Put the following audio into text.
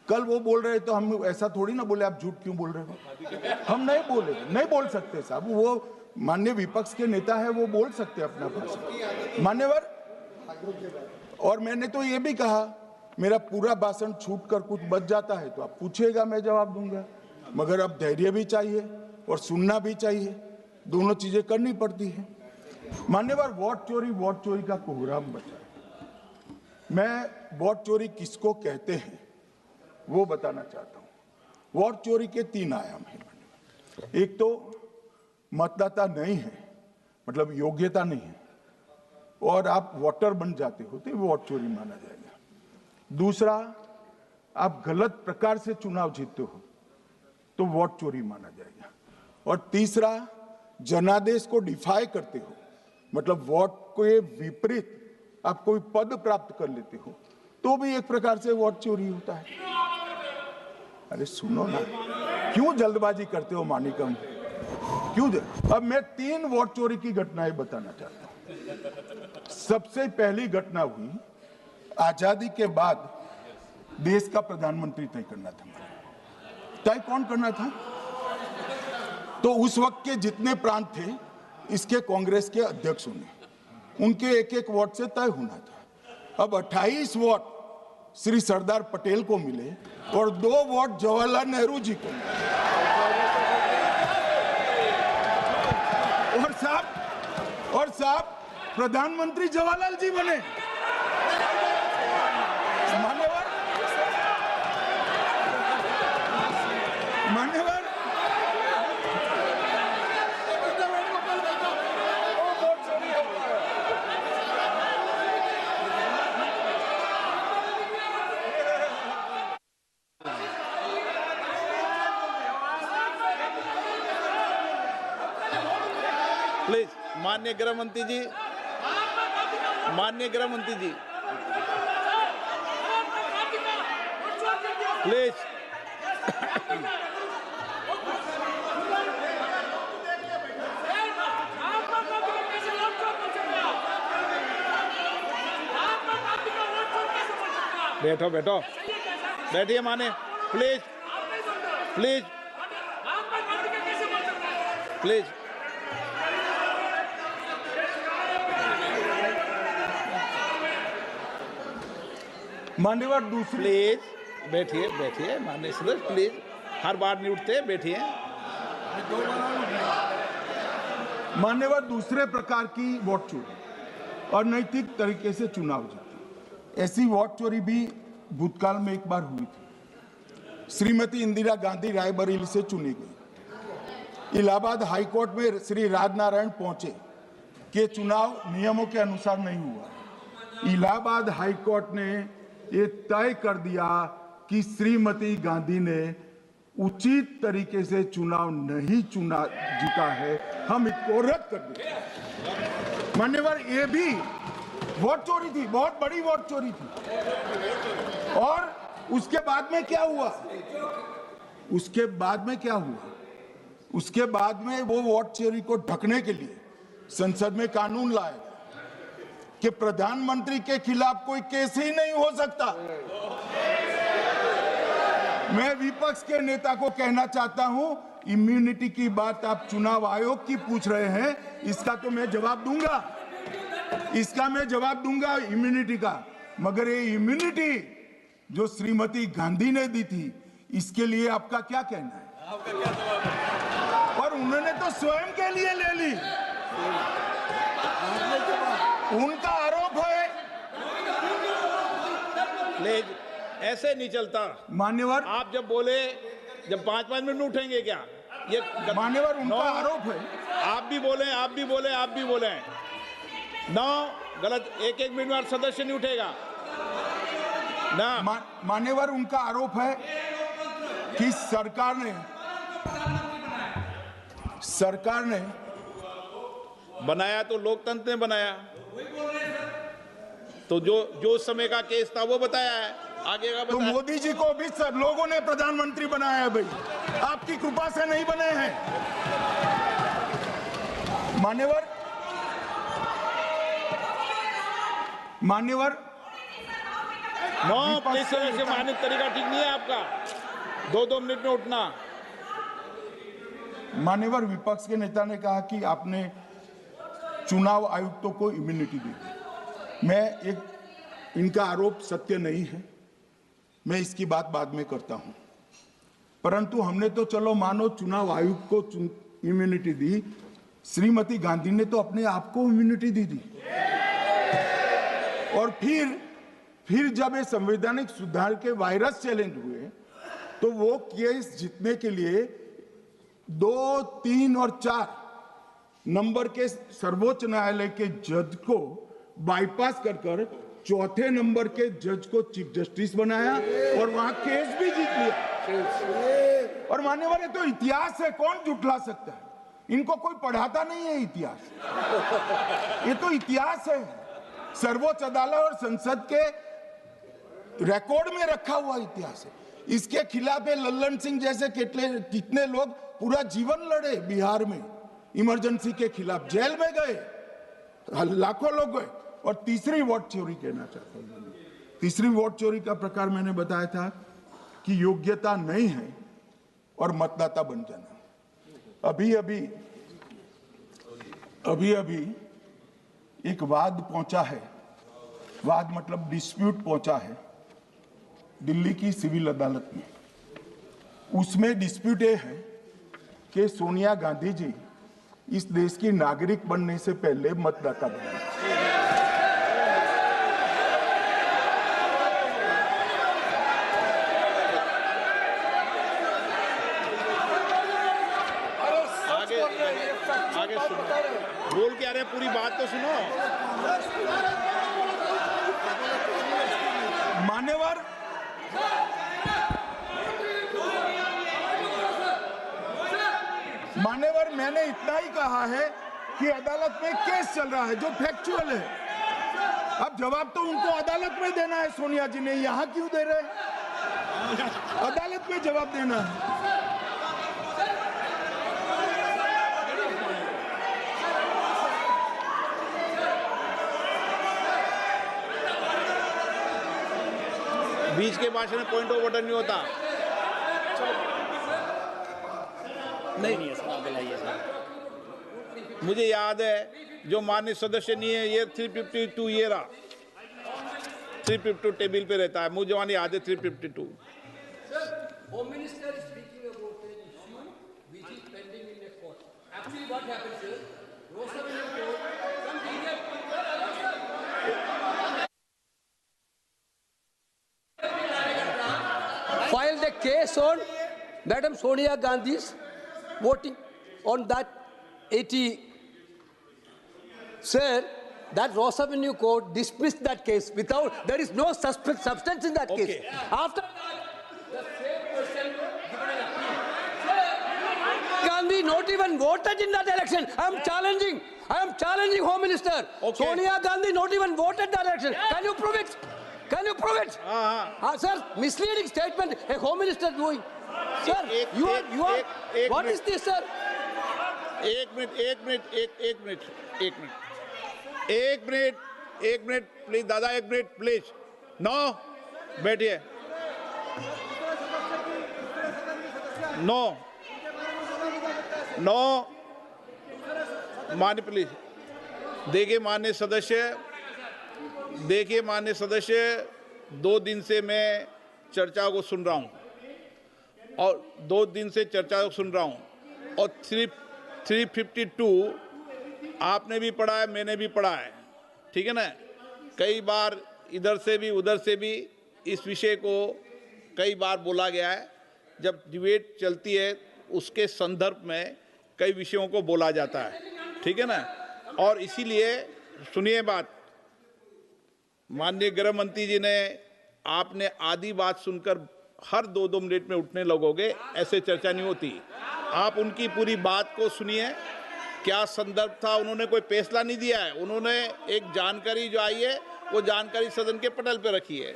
कल वो बोल रहे तो हम ऐसा थोड़ी ना बोले आप झूठ क्यों बोल रहे हो, हम नहीं बोले, नहीं बोल सकते साहब। वो माननीय विपक्ष के नेता है, वो बोल सकते अपना भाषण मान्यवर। और मैंने तो ये भी कहा मेरा पूरा भाषण छूट कर कुछ बच जाता है तो आप पूछिएगा, मैं जवाब दूंगा, मगर अब धैर्य भी चाहिए और सुनना भी चाहिए, दोनों चीजें करनी पड़ती है। मान्यवर, वोट चोरी का कोहराम बचा। मैं वोट चोरी किसको कहते हैं वो बताना चाहता हूं। वोट चोरी के 3 आयाम हैं। एक तो मतदाता नहीं है, मतलब योग्यता नहीं है और आप वोटर बन जाते हो तो वोट चोरी माना जाएगा। दूसरा, आप गलत प्रकार से चुनाव जीतते हो तो वोट चोरी माना जाएगा। और तीसरा, जनादेश को डिफाई करते हो, मतलब वोट के विपरीत आप कोई पद प्राप्त कर लेते हो तो भी एक प्रकार से वोट चोरी होता है। अरे सुनो ना, क्यों जल्दबाजी करते हो मानिकम, क्यों? अब मैं 3 वोट चोरी की घटनाएं बताना चाहता हूं। सबसे पहली घटना हुई आजादी के बाद देश का प्रधानमंत्री तय करना था। तय कौन करना था? तो उस वक्त के जितने प्रांत थे इसके कांग्रेस के अध्यक्षों ने, उनके एक वोट से तय होना था। अब 28 वोट श्री सरदार पटेल को मिले और 2 वोट जवाहरलाल नेहरू जी को मिले। और साहब प्रधानमंत्री जवाहरलाल जी बने। मान्यवर, प्लीज माननीय गृह मंत्री जी, माननीय गृह मंत्री जी प्लीज। बैठो बैठो, बैठिए माने, प्लीज प्लीज प्लीज। मान्यवर, दूसरी, प्लीज बैठिए बैठिए माननीय सदस्य, प्लीज, हर बार नहीं उठते, बैठिए। मान्यवर, दूसरे प्रकार की वोट चोरी और नैतिक तरीके से चुनाव जीतना, ऐसी वोट चोरी भी भूतकाल में एक बार हुई थी। श्रीमती इंदिरा गांधी रायबरेली से चुनी गई। इलाहाबाद हाईकोर्ट में श्री राजनारायण पहुंचे कि चुनाव नियमों के अनुसार नहीं हुआ। इलाहाबाद हाईकोर्ट ने ये तय कर दिया कि श्रीमती गांधी ने उचित तरीके से चुनाव नहीं जीता है, हम इसको रद्द कर दें। मान्यवर, ये भी वोट चोरी थी, बहुत बड़ी वोट चोरी थी। और उसके बाद में क्या हुआ? उसके बाद में वो वोट चोरी को ढकने के लिए संसद में कानून लाया कि प्रधानमंत्री के खिलाफ कोई केस ही नहीं हो सकता। मैं विपक्ष के नेता को कहना चाहता हूं, इम्यूनिटी की बात आप चुनाव आयोग की पूछ रहे हैं, इसका तो मैं जवाब दूंगा, इम्यूनिटी का। मगर ये इम्यूनिटी जो श्रीमती गांधी ने दी थी, इसके लिए आपका क्या कहना है? और उन्होंने तो स्वयं के लिए ले ली। उनका आरोप है। प्लीज, ऐसे नहीं चलता मान्यवर। आप जब बोले, जब 5-5 मिनट उठेंगे क्या? ये मान्यवर, उनका आरोप है। आप भी बोले ना, गलत। 1-1 मिनट में सदस्य नहीं उठेगा ना। मान्यवर, उनका आरोप है कि सरकार ने बनाया तो लोकतंत्र ने बनाया, तो जो समय का केस था वो बताया है, आगे का तो बताया। मोदी जी को भी सब लोगों ने प्रधानमंत्री बनाया है भाई, आपकी कृपा से नहीं बने हैं। मान्यवर नो विपक्ष प्लीज के सदस्य, नेता- माननीय तरीका ठीक नहीं है आपका, 2-2 मिनट में उठना। मान्यवर विपक्ष के नेता ने कहा कि आपने चुनाव आयुक्तों को इम्यूनिटी दी। इनका आरोप सत्य नहीं है, मैं इसकी बात बाद में करता हूं, परंतु हमने तो चलो मानो चुनाव आयुक्त को इम्यूनिटी दी, श्रीमती गांधी ने तो अपने आप को इम्यूनिटी दी। और फिर जब ये संवैधानिक सुधार के वायरस चैलेंज हुए तो वो केस जीतने के लिए 2, 3 और 4 नंबर के सर्वोच्च न्यायालय के जज को बाईपास कर चौथे नंबर के जज को चीफ जस्टिस बनाया और वहां केस भी जीत लिया। और मान्यवर ये तो इतिहास है, कौन झुठला सकता है? इनको कोई पढ़ाता नहीं है इतिहास, ये तो इतिहास है, सर्वोच्च अदालत और संसद के रिकॉर्ड में रखा हुआ इतिहास है। इसके खिलाफ लल्लन सिंह जैसे कितने लोग पूरा जीवन लड़े बिहार में, इमरजेंसी के खिलाफ जेल में गए, लाखों लोग गए। और तीसरी वोट चोरी कहना चाहता हूं, तीसरी वोट चोरी का प्रकार मैंने बताया था कि योग्यता नहीं है और मतदाता बन जाना। अभी एक वाद पहुंचा है, वाद मतलब डिस्प्यूट पहुंचा है दिल्ली की सिविल अदालत में। उसमें डिस्प्यूट ये है कि सोनिया गांधी जी इस देश की नागरिक बनने से पहले मतदाता बने। आगे सुनो, बोल क्या रहे, पूरी बात तो सुनो। मान्यवर मैंने इतना ही कहा है कि अदालत में केस चल रहा है जो फैक्चुअल है। अब जवाब तो उनको अदालत में देना है, सोनिया जी ने यहां क्यों दे रहे? अदालत में जवाब देना है। बीच के भाषण में पॉइंट ऑफ ऑर्डर नहीं होता। नहीं है सर, मुझे याद है जो माननीय सदस्य नहीं है, ये 352 ये रहा, 352 टेबल पे रहता है, मुझे वहां याद है 352। Home Minister is speaking about an issue which is pending in a court. Actually, what happens is, Rosavalli court, filed a case on Madam Sonia Gandhi's voting on that 80. Sir, that Ross Avenue court dismissed that case without, there is no substance in that case. After that, the same person given an appeal. Gandhi not even voted in that election. I am challenging Home Minister. Okay. Sonia Gandhi not even voted that election. Can you prove it? Can you prove it? Sir, misleading statement a Home Minister doing. Sir, you are. What is this, sir? एक minute please दादा, एक minute please. No, बैठिए। No मान्य please देखिए मान्य सदस्य, 2 दिन से मैं चर्चा को सुन रहा हूं और 2 दिन से चर्चा को सुन रहा हूं और 352 आपने भी पढ़ा है, मैंने भी पढ़ा है, ठीक है ना। कई बार इधर से भी उधर से भी इस विषय को कई बार बोला गया है। जब डिबेट चलती है उसके संदर्भ में कई विषयों को बोला जाता है, ठीक है ना। और इसीलिए सुनिए बात, माननीय गृह मंत्री जी ने, आपने आधी बात सुनकर हर 2-2 मिनट में उठने लगोगे, ऐसे चर्चा नहीं होती। आप उनकी पूरी बात को सुनिए, क्या संदर्भ था, उन्होंने कोई फैसला नहीं दिया है, उन्होंने एक जानकारी जो आई है वो जानकारी सदन के पटल पे रखी है।